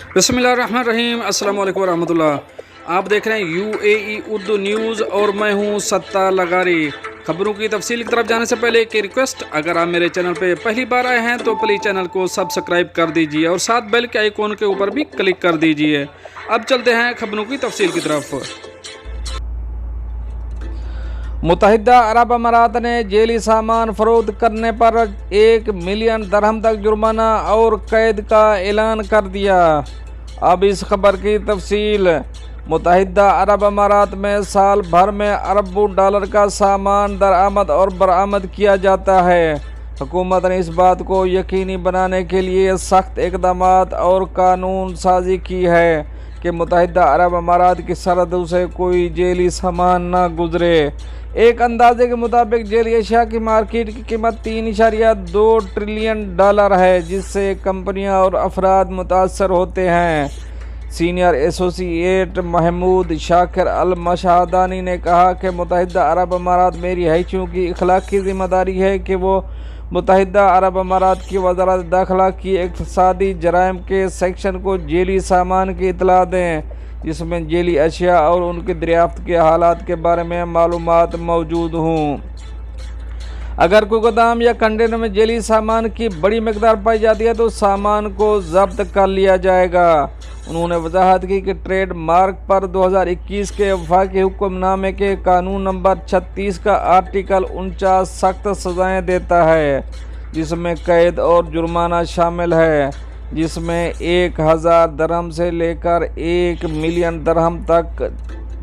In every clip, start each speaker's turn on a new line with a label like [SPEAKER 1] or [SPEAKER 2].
[SPEAKER 1] बिस्मिल्लाहिर्रहमानिर्रहीम। अस्सलाम वालेकुम रहमतुल्लाह। आप देख रहे हैं UAE उर्दू न्यूज़ और मैं हूं सत्तार लगारी। खबरों की तफसील की तरफ जाने से पहले एक रिक्वेस्ट, अगर आप मेरे चैनल पे पहली बार आए हैं तो प्लीज़ चैनल को सब्सक्राइब कर दीजिए और साथ बेल के आइकॉन के ऊपर भी क्लिक कर दीजिए। अब चलते हैं खबरों की तफसील की तरफ।
[SPEAKER 2] मुत्तहिदा अरब अमारात ने जेली सामान फरोख्त करने पर 1 मिलियन दरहम तक जुर्माना और कैद का ऐलान कर दिया। अब इस खबर की तफसील। मुत्तहिदा अरब अमारात में साल भर में अरबों डॉलर का सामान दरामद और बरामद किया जाता है। हुकूमत ने इस बात को यकीनी बनाने के लिए सख्त इक़दामात और कानून साजी की है कि मुत्तहिदा अरब अमारात की सरहदों से कोई जेली सामान ना गुजरे। एक अंदाजे के मुताबिक जेली अशिया की मार्केट की कीमत 3.2 ट्रिलियन डॉलर है, जिससे कंपनियां और अफराद मुतासर होते हैं। सीनियर एसोसिएट महमूद शाकिर अल मशहादानी ने कहा कि मुत्तहिदा अरब अमारात में रिहायशियों की इखलाकी जिम्मेदारी है कि वो मुत्तहिदा अरब अमारात की वज़ारत दाखिला की इक़्तिसादी जराइम के सेक्शन को जेली सामान की इतला दें, जिसमें जेली अशिया और उनकी दरियाफ्त के हालात के बारे में मालूमात मौजूद हों। अगर कोई गोदाम या कंटेनर में जेली सामान की बड़ी मकदार पाई जाती है तो सामान को जब्त कर लिया जाएगा। उन्होंने वजाहत की कि ट्रेड मार्क पर 2021 के वफाकी हुक्मनामे के कानून नंबर 36 का आर्टिकल 49 सख्त सजाएं देता है, जिसमें कैद और जुर्माना शामिल है, जिसमें 1000 दरहम से लेकर 1 मिलियन दरहम तक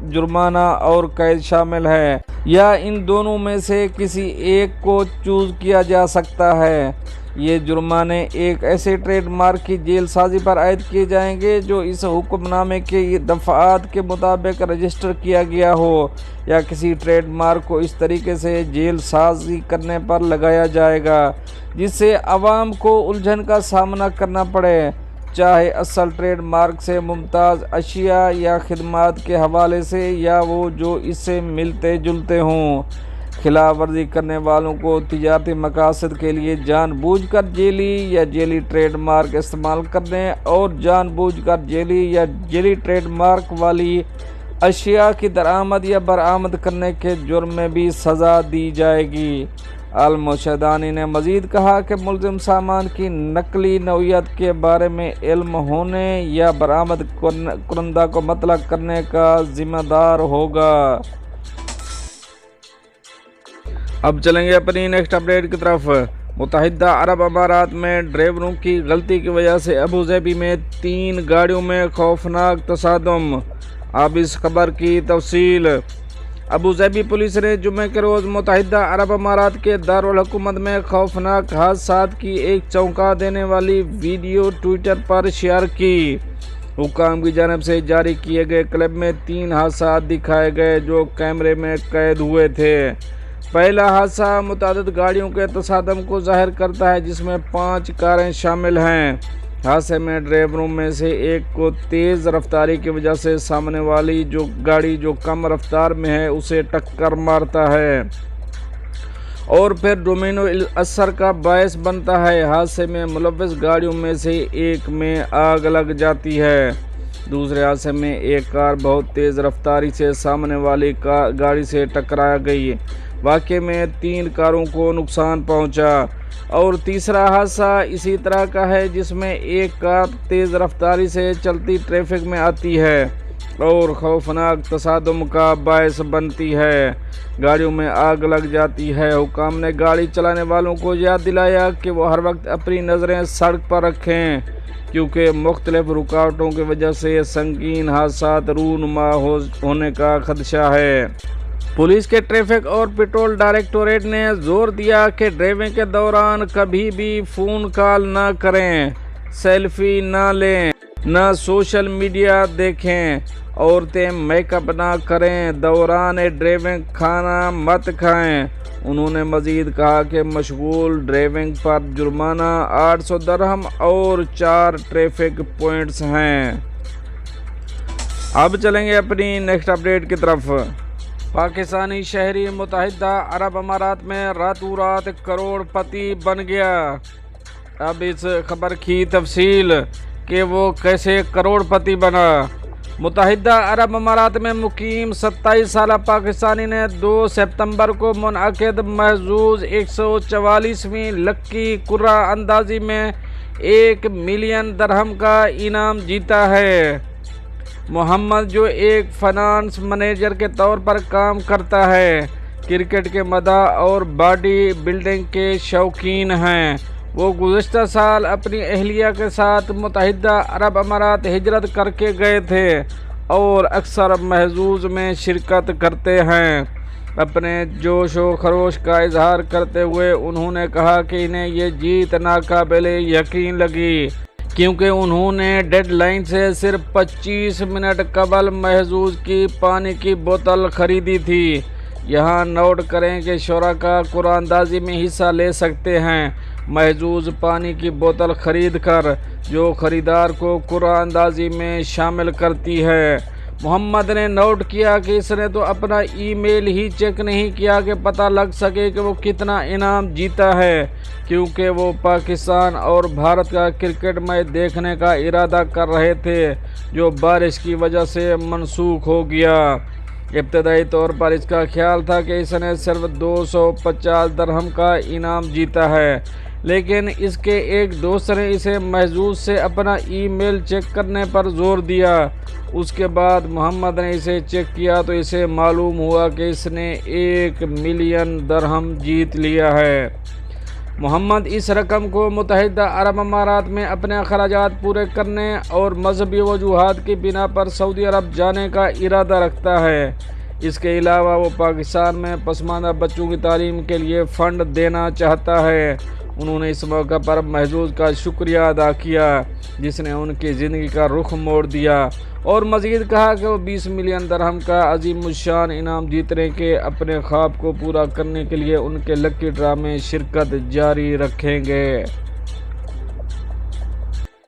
[SPEAKER 2] जुर्माना और कैद शामिल है, या इन दोनों में से किसी एक को चूज़ किया जा सकता है। ये जुर्माने एक ऐसे ट्रेडमार्क की जेल साजी पर आयद किए जाएंगे जो इस हुक्मनामे के दफ़ात के मुताबिक रजिस्टर किया गया हो, या किसी ट्रेडमार्क को इस तरीके से जेल साजी करने पर लगाया जाएगा जिससे अवाम को उलझन का सामना करना पड़े, चाहे असल ट्रेडमार्क से मुमताज़ अशिया या खिदमात के हवाले से या वो जो इससे मिलते जुलते हों। खिलाफ वर्जी करने वालों को तिजारती मकासद के लिए जानबूझकर जेली या जेली ट्रेडमार्क इस्तेमाल करने और जानबूझकर जेली या जेली ट्रेडमार्क वाली अशिया की दरामद या बरामद करने के जुर्म में भी सज़ा दी जाएगी। अल-मुशहदानी ने मज़ीद कहा कि मुल्ज़िम सामान की नकली नौइयत के बारे में इल्म होने या बरामद कुरंदा को मतलब करने का ज़िम्मेदार होगा।
[SPEAKER 1] अब चलेंगे अपनी नेक्स्ट अपडेट की तरफ। मुत्तहिदा अरब अमारात में ड्राइवरों की गलती की वजह से अबू धाबी में 3 गाड़ियों में खौफनाक तसादम। अब इस खबर की तफसील। अबू धाबी पुलिस ने जुमे के रोज़ मुत्तहिदा अरब अमारात के दारुल हुकूमत में खौफनाक हादसात की एक चौंका देने वाली वीडियो ट्विटर पर शेयर की। हुकाम की जानिब से जारी किए गए क्लिप में 3 हादसा दिखाए गए जो कैमरे में कैद हुए थे। पहला हादसा मुतादिद गाड़ियों के तसादम को जाहिर करता है, जिसमें 5 कारें शामिल हैं। हादसे में ड्राइवरों में से एक को तेज़ रफ्तारी की वजह से सामने वाली गाड़ी जो कम रफ्तार में है उसे टक्कर मारता है और फिर डोमिनो असर का बायस बनता है। हादसे में मुलव्वस गाड़ियों में से एक में आग लग जाती है। दूसरे हादसे में एक कार बहुत तेज़ रफ्तारी से सामने वाली गाड़ी से टकरा गई। वाक़े में 3 कारों को नुकसान पहुंचा। और तीसरा हादसा इसी तरह का है, जिसमें एक कार तेज़ रफ्तारी से चलती ट्रैफिक में आती है और खौफनाक तसादुम का बायस बनती है। गाड़ियों में आग लग जाती है। हुकाम ने गाड़ी चलाने वालों को याद दिलाया कि वो हर वक्त अपनी नज़रें सड़क पर रखें, क्योंकि मुख्तलिफ रुकावटों की वजह से संगीन हादसात रूनुमा होने का खदशा है। पुलिस के ट्रैफिक और पेट्रोल डायरेक्टोरेट ने जोर दिया कि ड्राइविंग के दौरान कभी भी फ़ोन कॉल न करें, सेल्फी न लें, न सोशल मीडिया देखें, औरतें मेकअप ना करें, दौरान ड्राइविंग खाना मत खाएं। उन्होंने मज़ीद कहा कि मशगूल ड्राइविंग पर जुर्माना 800 दरहम और 4 ट्रैफिक पॉइंट्स हैं। अब चलेंगे अपनी नेक्स्ट अपडेट की तरफ। पाकिस्तानी शहरी मुत्तहिदा अरब अमारात में रातों रात करोड़पति बन गया। अब इस खबर की तफसील। کہ وہ کیسے کروڑپتی بنا۔ متحدہ عرب امارات میں مقیم 27 سالہ پاکستانی نے 2 ستمبر کو منعقد محظوظ 144ویں لکی قرعہ اندازی میں 1 ملین درہم کا انعام جیتا ہے۔ محمد، جو ایک فائنانس مینیجر کے طور پر کام کرتا ہے، کرکٹ کے مداح اور باڈی بلڈنگ کے شوقین ہیں۔ وہ گزشتہ سال اپنی اہلیہ کے ساتھ متحدہ عرب امارات ہجرت کر کے گئے تھے اور اکثر محظوظ میں شرکت کرتے ہیں۔ اپنے جوش و خروش کا اظہار کرتے ہوئے انہوں نے کہا کہ انہیں یہ جیت ناقابل یقین لگی، کیونکہ انہوں نے ڈیڈ لائن سے صرف 25 منٹ قبل محظوظ کی پانی کی بوتل خریدی تھی۔ یہاں نوٹ کریں کہ شرکاء قرعہ اندازی میں حصہ لے سکتے ہیں محظوظ پانی کی بوتل خرید کر، جو خریدار کو قرعہ اندازی میں شامل کرتی ہے۔ محمد نے نوٹ کیا کہ اس نے تو اپنا ای میل ہی چیک نہیں کیا کہ پتہ لگ سکے کہ وہ کتنا انعام جیتا ہے، کیونکہ وہ پاکستان اور بھارت کا کرکٹ میچ دیکھنے کا ارادہ کر رہے تھے جو بارش کی وجہ سے منسوخ ہو گیا۔ ابتدائی طور پر اس کا خیال تھا کہ اس نے صرف 250 درہم کا انعام جیتا ہے، لیکن اس کے ایک دوست نے اسے محظوظ سے اپنا ای میل چیک کرنے پر زور دیا۔ اس کے بعد محمد نے اسے چیک کیا تو اسے معلوم ہوا کہ اس نے 1 ملین درہم جیت لیا ہے۔ محمد اس رقم کو متحدہ عرب امارات میں اپنے اخراجات پورے کرنے اور مذہبی وجوہات کی بنا پر سعودی عرب جانے کا ارادہ رکھتا ہے۔ اس کے علاوہ وہ پاکستان میں پسماندہ بچوں کی تعلیم کے لیے فنڈ دینا چاہتا ہے۔ انہوں نے اس موقع پر محظوظ کا شکریہ ادا کیا جس نے ان کی زندگی کا رخ موڑ دیا، اور مزید کہا کہ وہ 20 ملین درہم کا عظیم الشان انعام جیتنے کے اپنے خواب کو پورا کرنے کے لیے ان کے لکی ڈرا میں شرکت جاری رکھیں گے۔